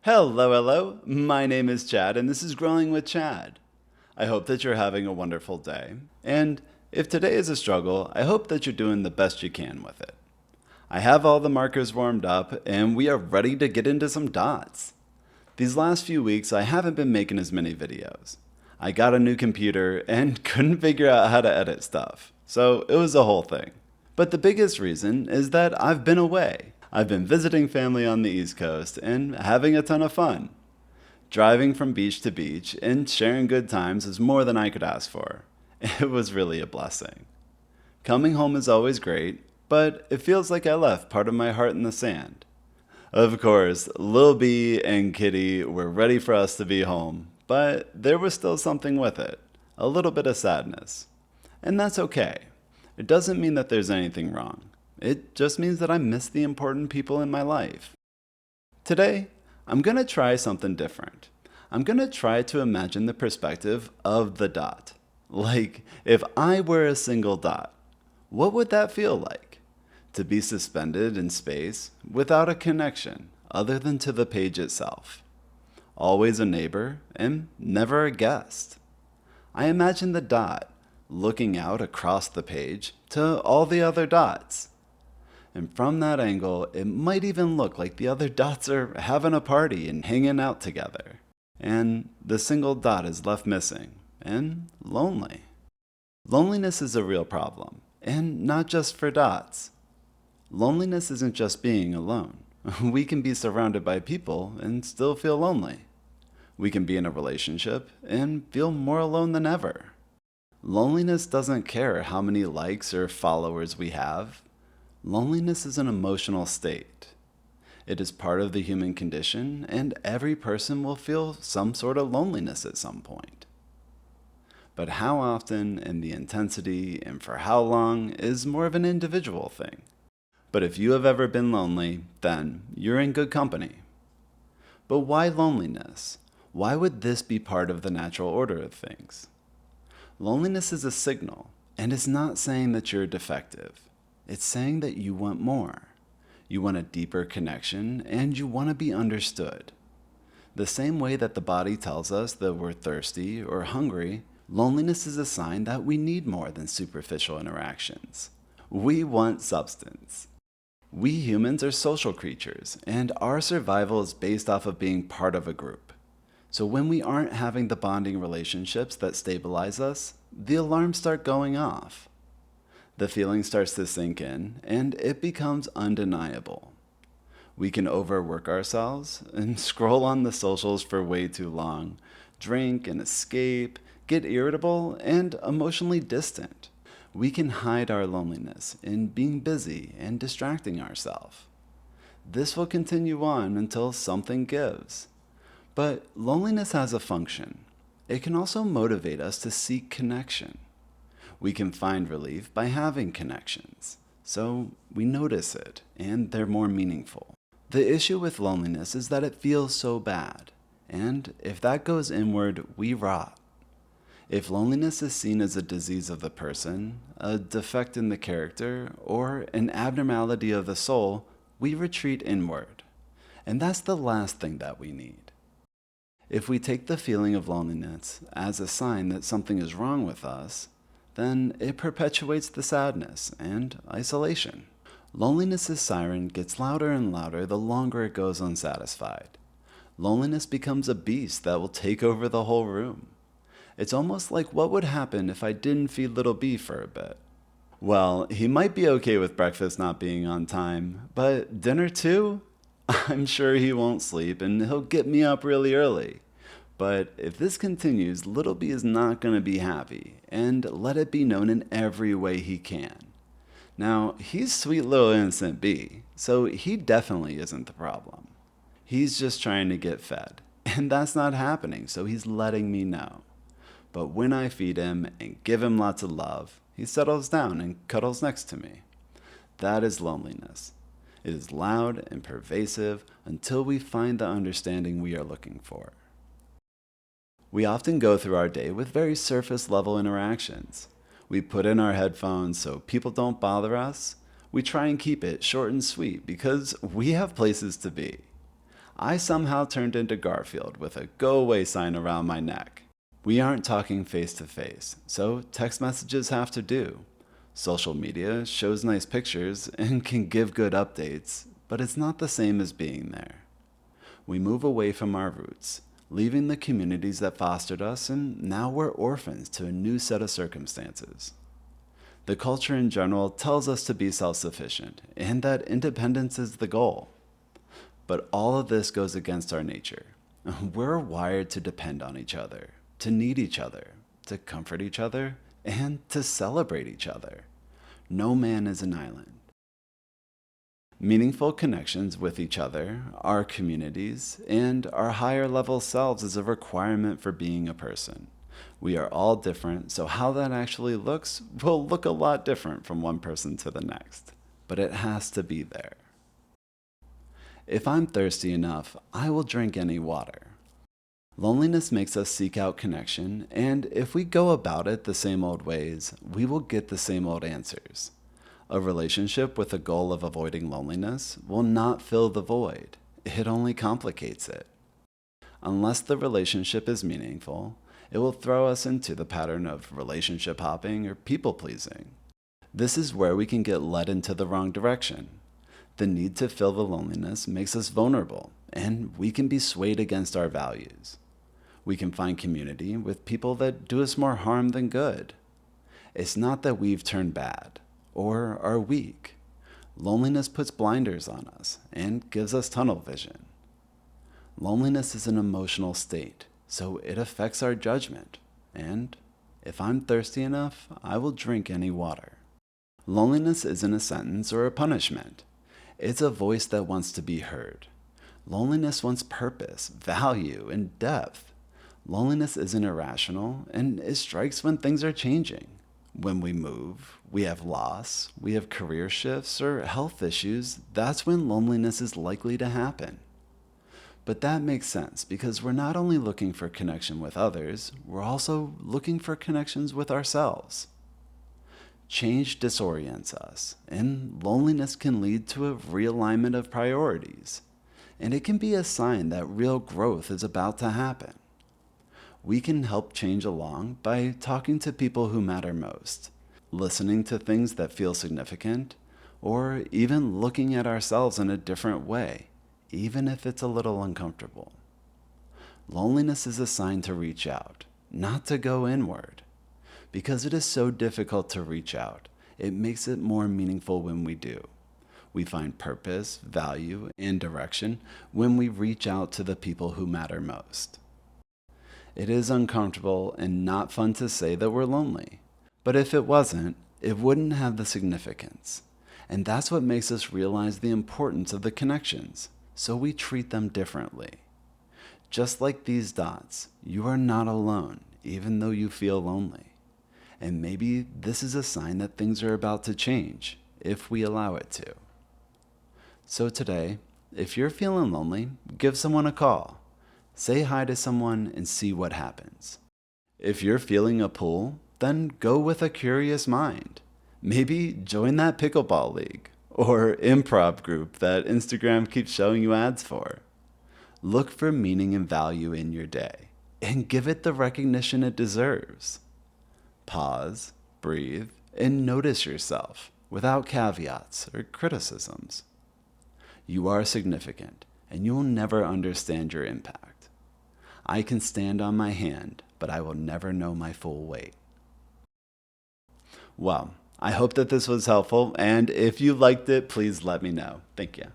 Hello, my name is Chad, and this is Growing with Chad. I hope that you're having a wonderful day. And if today is a struggle, I hope that you're doing the best you can with it. I have all the markers warmed up, and we are ready to get into some dots. These last few weeks, I haven't been making as many videos. I got a new computer and couldn't figure out how to edit stuff, so it was a whole thing. But the biggest reason is that I've been away. I've been visiting family on the East Coast and having a ton of fun. Driving from beach to beach and sharing good times is more than I could ask for. It was really a blessing. Coming home is always great, but it feels like I left part of my heart in the sand. Of course, Lil B and Kitty were ready for us to be home, but there was still something with it, a little bit of sadness. And that's okay. It doesn't mean that there's anything wrong. It just means that I miss the important people in my life. Today, I'm going to try something different. I'm going to try to imagine the perspective of the dot. Like, if I were a single dot, what would that feel like? To be suspended in space without a connection other than to the page itself. Always a neighbor and never a guest. I imagine the dot looking out across the page to all the other dots. And from that angle, it might even look like the other dots are having a party and hanging out together. And the single dot is left missing and lonely. Loneliness is a real problem, and not just for dots. Loneliness isn't just being alone. We can be surrounded by people and still feel lonely. We can be in a relationship and feel more alone than ever. Loneliness doesn't care how many likes or followers we have. Loneliness is an emotional state. It is part of the human condition, and every person will feel some sort of loneliness at some point. But how often and the intensity and for how long is more of an individual thing. But if you have ever been lonely, then you're in good company. But why loneliness? Why would this be part of the natural order of things? Loneliness is a signal, and it's not saying that you're defective. It's saying that you want more. You want a deeper connection, and you want to be understood. The same way that the body tells us that we're thirsty or hungry, loneliness is a sign that we need more than superficial interactions. We want substance. We humans are social creatures, and our survival is based off of being part of a group. So when we aren't having the bonding relationships that stabilize us, the alarms start going off. The feeling starts to sink in, and it becomes undeniable. We can overwork ourselves and scroll on the socials for way too long, drink and escape, get irritable, and emotionally distant. We can hide our loneliness in being busy and distracting ourselves. This will continue on until something gives. But loneliness has a function. It can also motivate us to seek connection. We can find relief by having connections, so we notice it, and they're more meaningful. The issue with loneliness is that it feels so bad, and if that goes inward, we rot. If loneliness is seen as a disease of the person, a defect in the character, or an abnormality of the soul, we retreat inward. And that's the last thing that we need. If we take the feeling of loneliness as a sign that something is wrong with us, then it perpetuates the sadness and isolation. Loneliness's siren gets louder and louder the longer it goes unsatisfied. Loneliness becomes a beast that will take over the whole room. It's almost like what would happen if I didn't feed little B for a bit. Well, he might be okay with breakfast not being on time, but dinner too? I'm sure he won't sleep and he'll get me up really early. But if this continues, Little B is not going to be happy, and let it be known in every way he can. Now, he's sweet little innocent B, so he definitely isn't the problem. He's just trying to get fed, and that's not happening, so he's letting me know. But when I feed him and give him lots of love, he settles down and cuddles next to me. That is loneliness. It is loud and pervasive until we find the understanding we are looking for. We often go through our day with very surface level interactions. We put in our headphones so people don't bother us. We try and keep it short and sweet because we have places to be. I somehow turned into Garfield with a go away sign around my neck. We aren't talking face to face, so text messages have to do. Social media shows nice pictures and can give good updates, but it's not the same as being there. We move away from our roots, leaving the communities that fostered us, and now we're orphans to a new set of circumstances. The culture in general tells us to be self-sufficient and that independence is the goal. But all of this goes against our nature. We're wired to depend on each other, to need each other, to comfort each other, and to celebrate each other. No man is an island. Meaningful connections with each other, our communities, and our higher level selves is a requirement for being a person. We are all different, so how that actually looks will look a lot different from one person to the next. But it has to be there. If I'm thirsty enough, I will drink any water. Loneliness makes us seek out connection, and if we go about it the same old ways, we will get the same old answers. A relationship with the goal of avoiding loneliness will not fill the void. It only complicates it. Unless the relationship is meaningful, it will throw us into the pattern of relationship hopping or people pleasing. This is where we can get led into the wrong direction. The need to fill the loneliness makes us vulnerable, and we can be swayed against our values. We can find community with people that do us more harm than good. It's not that we've turned bad or are weak. Loneliness puts blinders on us and gives us tunnel vision. Loneliness is an emotional state, so it affects our judgment. And if I'm thirsty enough, I will drink any water. Loneliness isn't a sentence or a punishment. It's a voice that wants to be heard. Loneliness wants purpose, value, and depth. Loneliness isn't irrational, and it strikes when things are changing. When we move, we have loss, we have career shifts, or health issues, that's when loneliness is likely to happen. But that makes sense because we're not only looking for connection with others, we're also looking for connections with ourselves. Change disorients us, and loneliness can lead to a realignment of priorities. And it can be a sign that real growth is about to happen. We can help change along by talking to people who matter most, listening to things that feel significant, or even looking at ourselves in a different way, even if it's a little uncomfortable. Loneliness is a sign to reach out, not to go inward. Because it is so difficult to reach out, it makes it more meaningful when we do. We find purpose, value, and direction when we reach out to the people who matter most. It is uncomfortable and not fun to say that we're lonely. But if it wasn't, it wouldn't have the significance. And that's what makes us realize the importance of the connections, so we treat them differently. Just like these dots, you are not alone, even though you feel lonely. And maybe this is a sign that things are about to change, if we allow it to. So today, if you're feeling lonely, give someone a call. Say hi to someone and see what happens. If you're feeling a pull, then go with a curious mind. Maybe join that pickleball league or improv group that Instagram keeps showing you ads for. Look for meaning and value in your day and give it the recognition it deserves. Pause, breathe, and notice yourself without caveats or criticisms. You are significant, and you will never understand your impact. I can stand on my hand, but I will never know my full weight. Well, I hope that this was helpful, and if you liked it, please let me know. Thank you.